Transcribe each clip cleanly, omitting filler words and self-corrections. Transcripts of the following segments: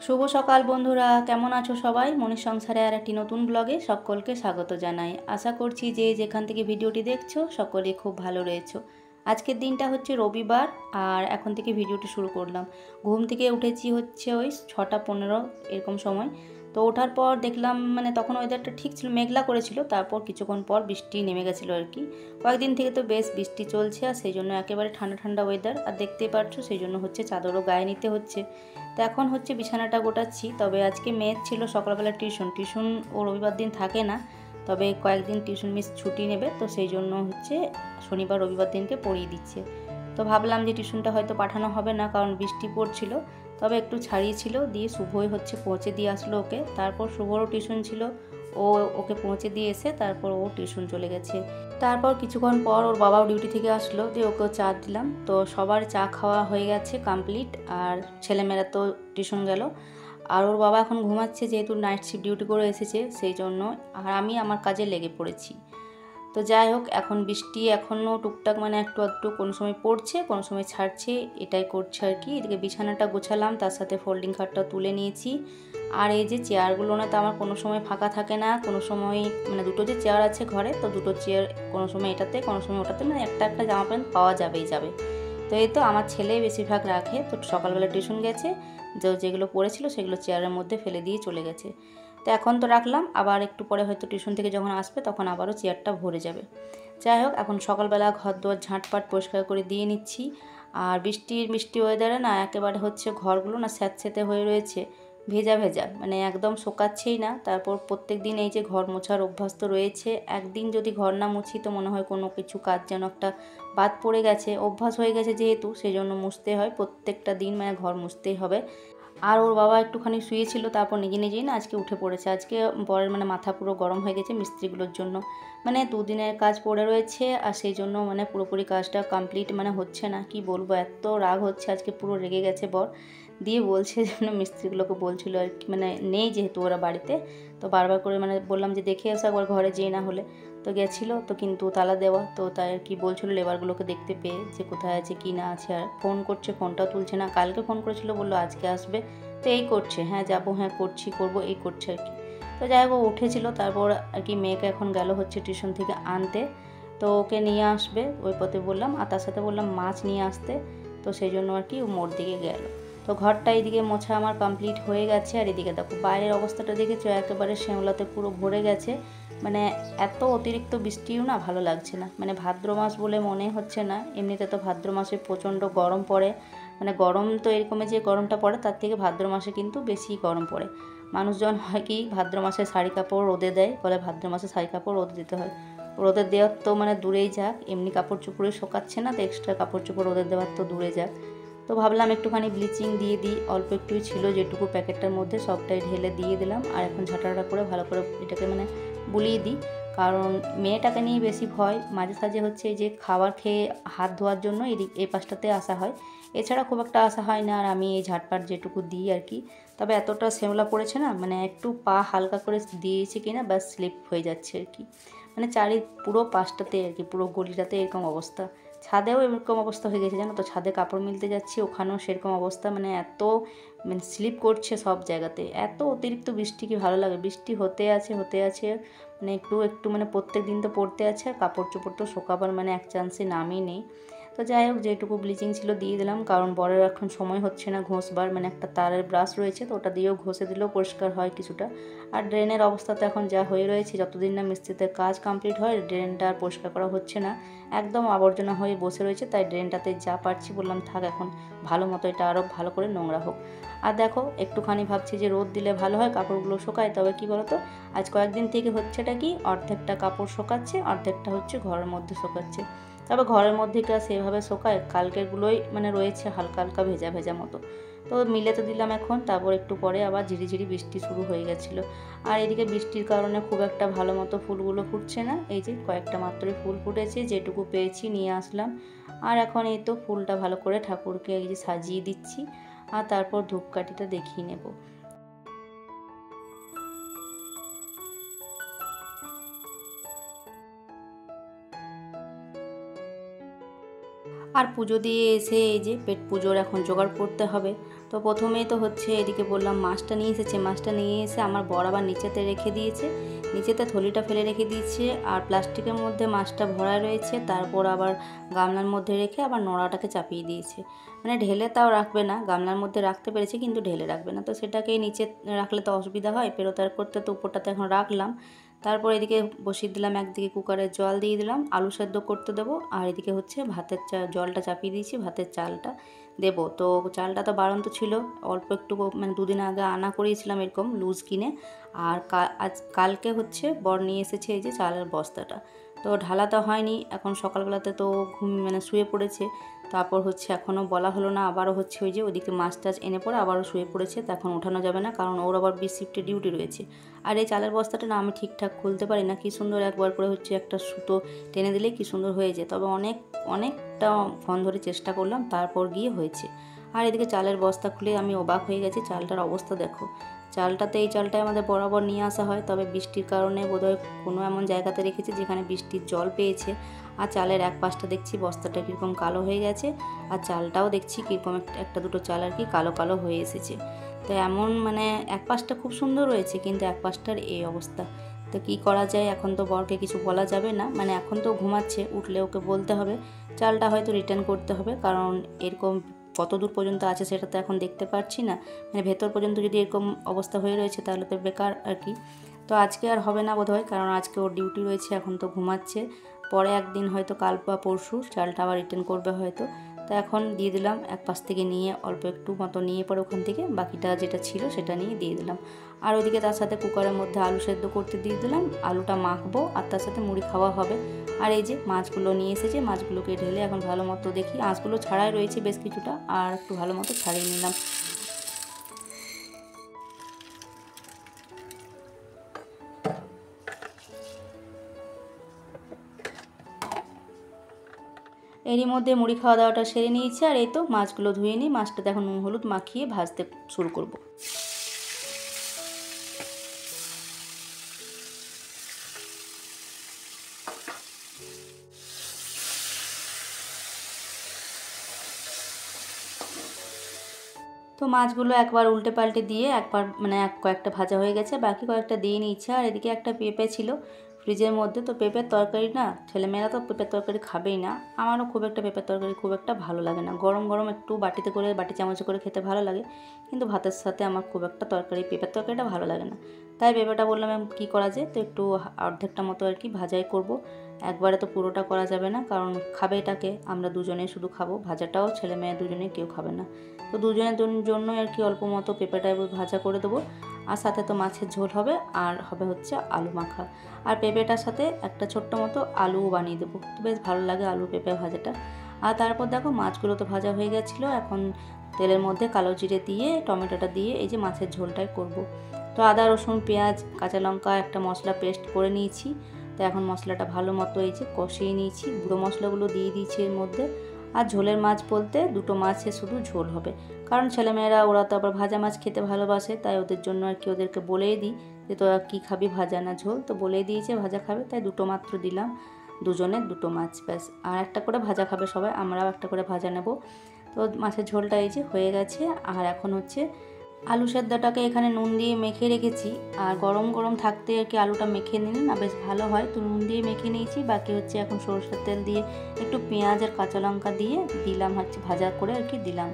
শুভ সকাল বন্ধুরা, কেমন আছো সবাই? মনের সংসারে আর একটি নতুন ব্লগে সকলকে স্বাগত জানাই। আশা করছি যে যেখান থেকে ভিডিওটি দেখছো সকলে খুব ভালো রয়েছো। আজকের দিনটা হচ্ছে রবিবার আর এখন থেকে ভিডিওটি শুরু করলাম। ঘুম থেকে উঠেছি হচ্ছে ওই 6টা 15 এরকম সময়। তো ওঠার পর দেখলাম মানে তখন ওয়েদারটা ঠিক ছিল, মেঘলা করেছিল, তারপর কিছুক্ষণ পর বৃষ্টি নেমে গেছিলো আর কি। কয়েকদিন থেকে তো বেশ বৃষ্টি চলছে আর সেই জন্য একেবারে ঠান্ডা ঠান্ডা ওয়েদার, আর দেখতেই পারছো সেই জন্য হচ্ছে চাদরও গায়ে নিতে হচ্ছে। তো এখন হচ্ছে বিছানাটা গোটাচ্ছি। তবে আজকে মেয়ের ছিল সকালবেলা টিউশন ও রবিবার দিন থাকে না, তবে কয়েকদিন টিউশন মিস ছুটি নেবে, তো সেই জন্য হচ্ছে শনিবার রবিবার দিনকে পড়িয়ে দিচ্ছে। তো ভাবলাম যে টিউশনটা হয়তো পাঠানো হবে না, কারণ বৃষ্টি পড়ছিল, তবে একটু ছাড়িয়েছিল, দিয়ে শুভই হচ্ছে পৌঁছে দিয়ে আসলো ওকে। তারপর শুভরও টিউশন ছিল, ও ওকে পৌঁছে দিয়ে এসে তারপর ও টিউশন চলে গেছে। তারপর কিছুক্ষণ পর ওর বাবাও ডিউটি থেকে আসলো, দিয়ে ওকেও চা দিলাম। তো সবার চা খাওয়া হয়ে গেছে কমপ্লিট, আর ছেলেমেয়েরা তো টিউশন গেল। আর ওর বাবা এখন ঘুমাচ্ছে, যেহেতু নাইট শিফট ডিউটি করে এসেছে সেই জন্য। আর আমি আমার কাজে লেগে পড়েছি। তো যাই হোক, এখন বৃষ্টি এখনও টুকটাক মানে একটু একটু কোনো সময় পড়ছে কোনো সময় ছাড়ছে, এটাই করছে আর কি। এদিকে বিছানাটা গোছালাম, তার সাথে ফোল্ডিং খাটটাও তুলে নিয়েছি। আর এই যে চেয়ারগুলো না, তো আমার কোনো সময় ফাঁকা থাকে না, কোনো সময় মানে দুটো যে চেয়ার আছে ঘরে, তো দুটো চেয়ার কোনো সময় এটাতে কোনো সময় ওটাতে, মানে একটা একটা জামা প্যান্ট পাওয়া যাবেই যাবে। তো এই তো আমার ছেলেই বেশিরভাগ রাখে, তো সকালবেলা টিউশন গেছে, যেগুলো পড়েছিল সেগুলো চেয়ারের মধ্যে ফেলে দিয়ে চলে গেছে। তো এখন তো রাখলাম, আবার একটু পরে হয়তো টিউশন থেকে যখন আসবে তখন আবারও চেয়ারটা ভরে যাবে। যাই হোক, এখন সকালবেলা ঘর দোয়ার ঝাঁটপাট পরিষ্কার করে দিয়ে নিচ্ছি। আর বৃষ্টি ওয়েদারে না একেবারে হচ্ছে ঘরগুলো না স্যাঁতসেঁতে হয়ে রয়েছে, ভেজা ভেজা, মানে একদম শোকাচ্ছেই না। তারপর প্রত্যেক দিন এই যে ঘর মোছার অভ্যাস তো রয়েছে, একদিন যদি ঘর না মুছি তো মনে হয় কোনো কিছু কাজ যেন একটা বাদ পড়ে গেছে, অভ্যাস হয়ে গেছে যেহেতু, সেই জন্য মুছতে হয় প্রত্যেকটা দিন, মানে ঘর মুছতেই হবে। আর ওর বাবা একটুখানি শুয়েছিল, তারপর নিজে নিজেই না আজকে উঠে পড়েছে। আজকে বরের মানে মাথা পুরো গরম হয়ে গেছে মিস্ত্রিগুলোর জন্য, মানে দুদিনের কাজ পড়ে রয়েছে, আর সেই জন্য মানে পুরোপুরি কাজটা কমপ্লিট মানে হচ্ছে না। কি বলবো, এত রাগ হচ্ছে আজকে, পুরো রেগে গেছে বর। দিয়ে বলছে যেন মিস্ত্রিগুলোকে বলছিল আর কি, মানে নেই যেহেতু ওরা বাড়িতে, তো বারবার করে মানে বললাম যে দেখে এসো একবার ঘরে যেয়ে না হলে। তো গেছিলো তো, কিন্তু তালা দেওয়া, তো তাই আর কি বলছিল লেবারগুলোকে দেখতে পেয়ে যে কোথায় আছে কি না আছে। আর ফোন করছে, ফোনটাও তুলছে না। কালকে ফোন করেছিল, বললো আজকে আসবে, তো এই করছে, হ্যাঁ যাবো, হ্যাঁ করছি করবো, এই করছে আর কি। তো যাই হোক, উঠেছিল, তারপর আর কি মেয়েকে এখন গেল হচ্ছে টিউশন থেকে আনতে, তো ওকে নিয়ে আসবে ওই পথে বললাম, আর তার সাথে বললাম মাছ নিয়ে আসতে, তো সেই জন্য আর কি ও মোড় দিকে গেল। তো ঘরটা এইদিকে মোছা আমার কমপ্লিট হয়ে গেছে। আর এদিকে দেখো বাইরের অবস্থাটা দেখেছো, একেবারে শ্যাওলাতে পুরো ভরে গেছে, মানে এত অতিরিক্ত বৃষ্টিও না ভালো লাগছে না, মানে ভাদ্র মাস বলে মনে হচ্ছে না। এমনিতে তো ভাদ্র মাসে প্রচণ্ড গরম পড়ে, মানে গরম তো এরকমই যে গরমটা পড়ে, তার থেকে ভাদ্র মাসে কিন্তু বেশি গরম পড়ে। মানুষজন হয় কি ভাদ্র মাসে শাড়ি কাপড় রোদে দেয়, বলে ভাদ্র মাসে শাড়ি কাপড় রোদে দিতে হয়। রোদে দেওয়ার তো মানে দূরেই যাক, এমনি কাপড় চোপড়ে শোকাচ্ছে না, তো এক্সট্রা কাপড় চোপড় রোদে দেওয়ার তো দূরে যাক। তো ভাবলাম একটুখানি ব্লিচিং দিয়ে দিই, অল্প একটুই ছিল যেটুকু প্যাকেটটার মধ্যে, সবটাই ঢেলে দিয়ে দিলাম। আর এখন ঝাঁটাটা করে ভালো করে এটাকে মানে বুলিয়ে দিই, কারণ মেয়েটাকে নিয়ে বেশি ভয়। মাঝে সাঝে হচ্ছে যে খাবার খেয়ে হাত ধোয়ার জন্য এই পাশটাতে আসা হয়, এছাড়া খুব একটা আসা হয় না। আর আমি এই ঝাঁটপাট যেটুকু দিই আর কি, তবে এতটা শ্যাওলা পড়েছে না, মানে একটু পা হালকা করে দিয়েছি কিনা ব্যাস স্লিপ হয়ে যাচ্ছে আর কি। মানে পুরো পাশটাতে আর কি, পুরো গলিটাতে এরকম অবস্থা। ছাদেও এরকম অবস্থা হয়ে গেছে জানো তো, ছাদে কাপড় মিলতে যাচ্ছি ওখানেও সেরকম অবস্থা, মানে এত মানে স্লিপ করছে সব জায়গাতে। এত অতিরিক্ত বৃষ্টি কি ভালো লাগে, বৃষ্টি হতে আছে হতে আছে, মানে একটু একটু মানে প্রত্যেক দিন তো পড়তে আছে, আর কাপড় চোপড় তো শোকাবার মানে এক চান্সে নামই নেই। তো যাই হোক, যেটুকু ব্লিচিং ছিল দিয়ে দিলাম, কারণ বরের এখন সময় হচ্ছে না ঘষবার, মানে একটা তারের ব্রাশ রয়েছে, তো ওটা দিয়েও ঘষে দিলেও পরিষ্কার হয় কিছুটা। আর ড্রেনের অবস্থা তো এখন যা হয়ে রয়েছে, যতদিন না মিস্ত্রিতে কাজ কমপ্লিট হয় ড্রেনটা আর পরিষ্কার করা হচ্ছে না, একদম আবর্জনা হয়ে বসে রয়েছে। তাই ড্রেনটাতে যা পারছি বললাম থাক এখন, ভালো মতো এটা আরও ভালো করে নোংরা হোক। আর দেখো একটুখানি ভাবছি যে রোদ দিলে ভালো হয়, কাপড়গুলো শোকায়, তবে কি বলতো আজ কয়েকদিন থেকে হচ্ছেটা কি, অর্ধেকটা কাপড় শোকাচ্ছে, অর্ধেকটা হচ্ছে ঘরের মধ্যে শোকাচ্ছে। তবে ঘরের মধ্যে কি আর সেভাবে শোকায়, কালকেরগুলোই মানে রয়েছে হালকা হালকা ভেজা ভেজা মতো। তো মিলে তো দিলাম এখন, তারপর একটু পরে আবার ঝিরিঝিরি বৃষ্টি শুরু হয়ে গেছিলো। আর এদিকে বৃষ্টির কারণে খুব একটা ভালো মতো ফুলগুলো ফুটছে না, এই যে কয়েকটা মাত্রই ফুল ফুটেছে, যেটুকু পেয়েছি নিয়ে আসলাম। আর এখন এই তো ফুলটা ভালো করে ঠাকুরকে এই যে সাজিয়ে দিচ্ছি, আর তারপর ধূপকাঠিটা দেখিয়ে নেব। আর পুজো দিয়ে এসে এই যে পেট পুজোর এখন জোগাড় করতে হবে। তো প্রথমেই তো হচ্ছে এদিকে বললাম মাছটা নিয়ে এসেছে, মাছটা নিয়ে এসে আমার বর আবার নিচেতে রেখে দিয়েছে, নিচেতে থলিটা ফেলে রেখে দিয়েছে আর প্লাস্টিকের মধ্যে মাছটা ভরা রয়েছে, তারপর আবার গামলার মধ্যে রেখে আবার নোড়াটাকে চাপিয়ে দিয়েছে। মানে ঢেলে তাও রাখবে না, গামলার মধ্যে রাখতে পেরেছে কিন্তু ঢেলে রাখবে না, তো সেটাকেই নিচে রাখলে তো অসুবিধা হয় পেরোতার করতে, তো উপরটাতে এখন রাখলাম। তারপর এদিকে বসিয়ে দিলাম, একদিকে কুকারে জল দিয়ে দিলাম, আলু সেদ্ধ করতে দেবো, আর এদিকে হচ্ছে ভাতের জলটা চাপিয়ে দিয়েছি, ভাতের চালটা দেবো। তো চালটা তো বাড়ন্ত ছিল, অল্প একটু মানে দুদিন আগে আনা করিয়েছিলাম এরকম লুজ কিনে। আর কালকে হচ্ছে বর নিয়ে এসেছে এই যে চালের বস্তাটা, তো ঢালাতে হয়নি, এখন সকালবেলাতে তো মানে শুয়ে পড়েছে। তারপর হচ্ছে এখনও বলা হলো না, আবারও হচ্ছে ওই যে ওইদিকে মাছ টাছ এনে পরে আবারও শুয়ে পড়েছে, তো এখন ওঠানো যাবে না কারণ ওর আবার শিফটে ডিউটি রয়েছে। আর এই চালের বস্তাটা না আমি ঠিকঠাক খুলতে পারি না, কী সুন্দর একবার করে হচ্ছে একটা সুতো টেনে দিলে কী সুন্দর হয়ে যায়, তবে অনেকটা ফোন ধরে চেষ্টা করলাম, তারপর গিয়ে হয়েছে। আর এদিকে চালের বস্তা খুলে আমি অবাক হয়ে গেছি, চালটার অবস্থা দেখো। চালটাতে এই চালটাই আমাদের বরাবর নিয়ে আসা হয়, তবে বৃষ্টির কারণে বোধহয় কোনো এমন জায়গাতে রেখেছে যেখানে বৃষ্টির জল পেয়েছে। আর চালের এক পাশটা দেখছি বস্তাটা কীরকম কালো হয়ে গেছে, আর চালটাও দেখছি কীরকম একটা দুটো চাল আর কি কালো কালো হয়ে এসেছে। তো এমন মানে এক পাশটা খুব সুন্দর রয়েছে কিন্তু এক পাশটার এই অবস্থা। তো কী করা যায়, এখন তো বরকে কিছু বলা যাবে না, মানে এখন তো ঘুমাচ্ছে, উঠলে ওকে বলতে হবে। চালটা হয়তো রিটার্ন করতে হবে, কারণ এরকম কত দূর পর্যন্ত আছে সেটা তো এখন দেখতে পাচ্ছি না, মানে ভেতর পর্যন্ত যদি এরকম অবস্থা হয়ে রয়েছে তাহলে তো বেকার আর কি। তো আজকে আর হবে না বোধহয়, কারণ আজকে ওর ডিউটি রয়েছে, এখন তো ঘুমাচ্ছে। পরে একদিন হয়তো কাল বা পরশু চালটা আবার রিটার্ন করবে হয়তো। তো এখন দিয়ে দিলাম এক পাশ থেকে নিয়ে অল্প একটু মতো নিয়ে পরে ওখান থেকে বাকিটা যেটা ছিল সেটা নিয়ে দিয়ে দিলাম। আর ওইদিকে তার সাথে কুকারের মধ্যে আলু সেদ্ধ করতে দিয়ে দিলাম, আলুটা মাখবো আর তার সাথে মুড়ি খাওয়া হবে। আর এই যে মাছগুলো নিয়ে এসেছে, মাছগুলোকে ঢেলে এখন ভালো মতো দেখি, আঁশগুলো ছাড়াই রয়েছে বেশ কিছুটা, আর একটু ভালো মতো ছাড়িয়ে নিলাম। এরই মধ্যে মুড়ি খাওয়া দাওয়াটা সেরে নিয়েছি, আর এই তো মাছগুলো ধুয়ে নিই, মাছটাতে এখন নুন হলুদ মাখিয়ে ভাজতে শুরু করব। তো মাছগুলো একবার উল্টে পাল্টে দিয়ে একবার মানে কয়েকটা ভাজা হয়ে গেছে, বাকি কয়েকটা দিয়ে নিচ্ছে। আর এদিকে একটা পেঁপে ছিল ফ্রিজের মধ্যে, তো পেঁপের তরকারি না ছেলেমেয়েরা তো পেঁপের তরকারি খাবেই না, আমারও খুব একটা পেঁপের তরকারি খুব একটা ভালো লাগে না, গরম গরম একটু বাটিতে করে বাটি চামচে করে খেতে ভালো লাগে, কিন্তু ভাতের সাথে আমার খুব একটা পেঁপের তরকারিটা ভালো লাগে না। তাই পেঁপেটা বললাম কী করা যায়, তো একটু অর্ধেকটা মতো আর কি ভাজাই করব, একবারে তো পুরোটা করা যাবে না, কারণ খাবে এটাকে আমরা দুজনে শুধু খাবো, ভাজাটাও ছেলে মেয়ে দুজনে কেউ খাবে না। তো দুজনের জন্য আর কি অল্প মতো পেঁপেটা ভাজা করে দেবো, আর সাথে তো মাছের ঝোল হবে, আর হবে হচ্ছে আলু মাখা, আর পেঁপেটার সাথে একটা ছোট্ট মতো আলুও বানিয়ে দেবো, তো বেশ ভালো লাগে আলু পেঁপে ভাজাটা। আর তারপর দেখো মাছগুলো তো ভাজা হয়ে গেছিলো, এখন তেলের মধ্যে কালো জিরে দিয়ে টমেটোটা দিয়ে এই যে মাছের ঝোলটাই করব। তো আদা রসুন পেঁয়াজ কাঁচা লঙ্কা একটা মশলা পেস্ট করে নিয়েছি, তো এখন মশলাটা ভালো মতো এই যে কষিয়ে নিয়েছি, গুঁড়ো মশলাগুলো দিয়ে দিয়েছি এর মধ্যে। আর ঝোলের মাছ বলতে দুটো মাছে শুধু ঝোল হবে, কারণ ছেলেমেয়েরা ওরা তো আবার ভাজা মাছ খেতে ভালোবাসে, তাই ওদের জন্য আর কি ওদেরকে বলেই দিই যে তোরা কী খাবি ভাজা না ঝোল, তো বলেই দিয়েছে ভাজা খাবে, তাই দুটো মাত্র দিলাম, দুজনের দুটো মাছ ব্যাস, আর একটা করে ভাজা খাবে সবাই, আমরাও একটা করে ভাজা নেব। তো মাছের ঝোলটা এই যে হয়ে গেছে, আর এখন হচ্ছে আলু সেদ্ধটাকে এখানে নুন দিয়ে মেখে রেখেছি, আর গরম গরম থাকতে আর কি আলুটা মেখে নিলে না বেশ ভালো হয়, তো নুন দিয়ে মেখে নিয়েছি, বাকি হচ্ছে এখন সরষের তেল দিয়ে একটু পেঁয়াজ আর কাঁচা লঙ্কা দিয়ে দিলাম হচ্ছে ভাজা করে আর কি দিলাম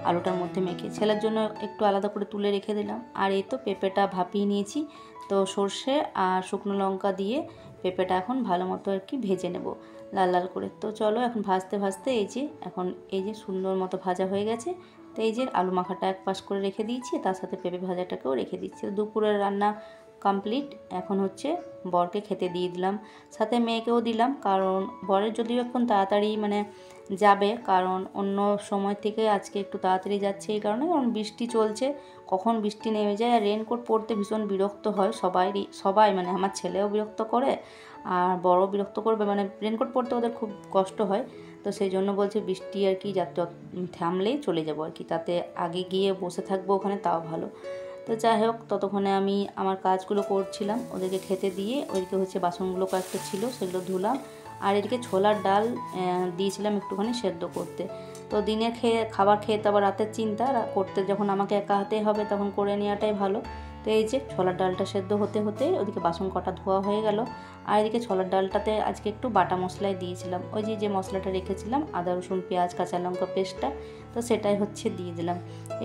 আলুটার মধ্যে মেখে, ছেলের জন্য একটু আলাদা করে তুলে রেখে দিলাম। আর এই তো পেঁপেটা ভাপিয়ে নিয়েছি, তো সর্ষে আর শুকনো লঙ্কা দিয়ে পেঁপেটা এখন ভালো মতো আর কি ভেজে নেব লাল লাল করে। তো চলো এখন ভাজতে ভাজতে এই যে এখন এই যে সুন্দর মতো ভাজা হয়ে গেছে, তো এই যে আলু মাখাটা এক পাশ করে রেখে দিয়েছি, তার সাথে পেঁপে ভাজাটাকেও রেখে দিচ্ছি। দুপুরের রান্না কমপ্লিট, এখন হচ্ছে বরকে খেতে দিয়ে দিলাম, সাথে মেয়েকেও দিলাম, কারণ বরের যদিও এখন তাড়াতাড়ি মানে যাবে, কারণ অন্য সময় থেকে আজকে একটু তাড়াতাড়ি যাচ্ছে এই কারণে, কারণ বৃষ্টি চলছে, কখন বৃষ্টি নেমে যায়, আর রেনকোট পরতে ভীষণ বিরক্ত হয় সবাই মানে আমার ছেলেও বিরক্ত করে আর বড় বিরক্ত করবে, মানে রেনকোট পরতে ওদের খুব কষ্ট হয়, তো সেই জন্য বলছে বৃষ্টি আর কি থামলেই চলে যাবো আর কি, তাতে আগে গিয়ে বসে থাকবো ওখানে তাও ভালো। তো যাই হোক ততক্ষণে আমি আমার কাজগুলো করছিলাম, ওদেরকে খেতে দিয়ে ওইদিকে হচ্ছে বাসনগুলো কয়েকটা ছিল সেগুলো ধুলাম, আর এদিকে ছোলার ডাল দিয়েছিলাম একটুখানি সেদ্ধ করতে। তো দিনের খাবার খেয়ে তো আবার রাতের চিন্তা, করতে যখন আমাকে একা হাতেই হবে তখন করে নেওয়াটাই ভালো। তো এই যে ছোলার ডালটা সেদ্ধ হতে হতে ওদিকে বাসন কটা ধোয়া হয়ে গেল। আর এদিকে ছোলার ডালটাতে আজকে একটু বাটা মশলাই দিয়েছিলাম, ওই যে মশলাটা রেখেছিলাম আদা রসুন পেঁয়াজ কাঁচা লঙ্কা পেস্টটা, তো সেটাই হচ্ছে দিয়ে দিলাম।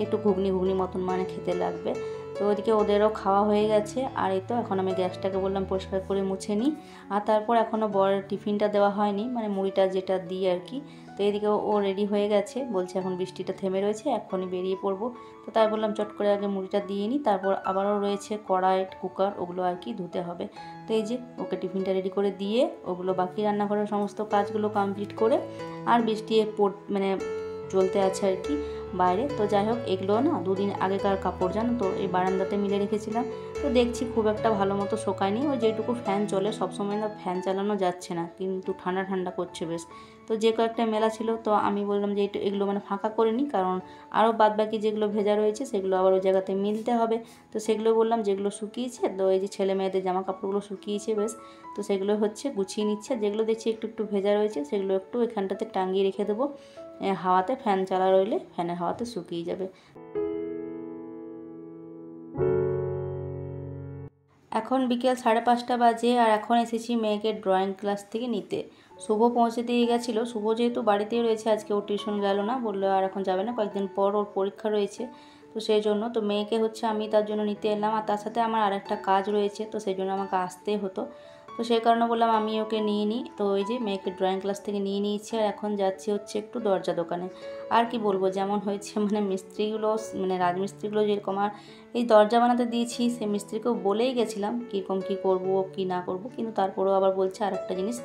একটু ঘুগনি মতন মানে খেতে লাগবে। তো ওইদিকে ওদেরও খাওয়া হয়ে গেছে। আর এই তো এখন আমি গ্যাসটাকে বললাম পরিষ্কার করে মুছে নিই। আর তারপর এখনও বড় টিফিনটা দেওয়া হয়নি, মানে মুড়িটা যেটা দিই আর কি। তো এইদিকে ও রেডি হয়ে গেছে, বলছে এখন বৃষ্টিটা থেমে রয়েছে এখনই বেরিয়ে পড়বো। তো তাই বললাম চট করে আগে মুড়িটা দিয়ে নিই, তারপর আবারও রয়েছে কড়াই কুকার ওগুলো আর কি ধুতে হবে। তো এই যে ওকে টিফিনটা রেডি করে দিয়ে ওগুলো বাকি রান্নাঘরের সমস্ত কাজগুলো কমপ্লিট করে, আর বৃষ্টি মানে চলতে আছে আর কি বাইরে। তো যাই হোক, এগুলো না দুদিন আগেকার কাপড় জানো তো, এই বারান্দাতে মিলে রেখেছিলাম। তো দেখছি খুব একটা ভালো মতো শোকায়নি, ওই যেটুকু ফ্যান চলে সবসময় না ফ্যান চালানো যাচ্ছে না, কিন্তু ঠান্ডা ঠান্ডা করছে বেশ। তো যে কয়েকটা মেলা ছিল তো আমি বললাম যে এগুলো মানে ফাঁকা করে নিই, কারণ আরও বাদবাকি যেগুলো ভেজা রয়েছে সেগুলো আবার ওই জায়গাতে মিলতে হবে। তো সেগুলো বললাম যেগুলো শুকিয়েছে, তো এই যে ছেলে মেয়েদের জামা কাপড়গুলো শুকিয়েছে বেশ, তো সেগুলো হচ্ছে গুছিয়ে নিচ্ছে। যেগুলো দেখছি একটু একটু ভেজা রয়েছে সেগুলো একটু এখানটাতে টাঙিয়ে রেখে দেবো, হাওয়াতে ফ্যান চালা রইলে ফ্যানের হাওয়াতে শুকিয়ে যাবে। এখন বিকেল 5:30 বাজে, আর এখন এসেছি মেয়েকে ড্রয়িং ক্লাস থেকে নিতে। শুভ পৌঁছে দিয়ে গেছিলো। শুভ যেহেতু বাড়িতেই রয়েছে, আজকে ও টিউশন গেল না, বললো আর এখন যাবে না, কয়েকদিন পর ওর পরীক্ষা রয়েছে। তো সেই জন্য তো মেয়েকে হচ্ছে আমি তার জন্য নিতে এলাম, আর তার সাথে আমার আরেকটা কাজ রয়েছে, তো সেই জন্য আমাকে আসতেই হতো। তো সেই কারণে বললাম আমি ওকে নিয়ে নিই। তো ওই যে মেয়েকে ড্রয়িং ক্লাস থেকে নিয়ে নিয়েছি, আর এখন যাচ্ছি হচ্ছে একটু দরজা দোকানে। আর কি বলবো, যেমন হয়েছে মানে মিস্ত্রিগুলো, মানে রাজমিস্ত্রিগুলো যেরকম আর এই দরজা বানাতে দিয়েছি, সেই মিস্ত্রিকেও বলেই গেছিলাম কীরকম কী করবো কী না করবো, কিন্তু তারপরেও আবার বলছে আর একটা জিনিস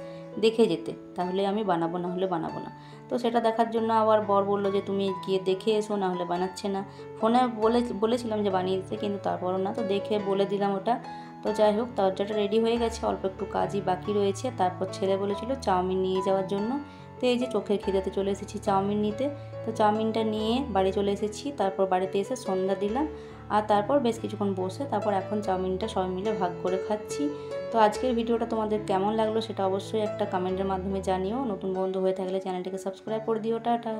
দেখে যেতে, তাহলে আমি বানাবো, না হলে বানাবো না। তো সেটা দেখার জন্য আবার বর বললো যে তুমি গিয়ে দেখে এসো, না হলে বানাচ্ছে না। ফোনে বলেছিলাম যে বানিয়ে দিতে, কিন্তু তারপরও না, তো দেখে বলে দিলাম ওটা। তো যাই হোক, দরজাটা রেডি হয়ে গেছে, অল্প একটু কাজই বাকি রয়েছে। তারপর ছেলে বলেছিল চাউমিন নিয়ে যাওয়ার জন্য। তো এই যে চোখের খিদেতে চলে এসেছি চাউমিন নিতে। তো চাউমিনটা নিয়ে বাড়ি চলে এসেছি, তারপর বাড়িতে এসে সন্ধ্যা দিলাম। আর তারপর বেশ কিছুক্ষণ বসে তারপর এখন চাউমিনটা সবাই মিলে ভাগ করে খাচ্ছি। তো আজকের ভিডিওটা তোমাদের কেমন লাগলো সেটা অবশ্যই একটা কমেন্টের মাধ্যমে জানিও। নতুন বন্ধু হয়ে থাকলে চ্যানেলটিকে সাবস্ক্রাইব করে দিও। টাটা।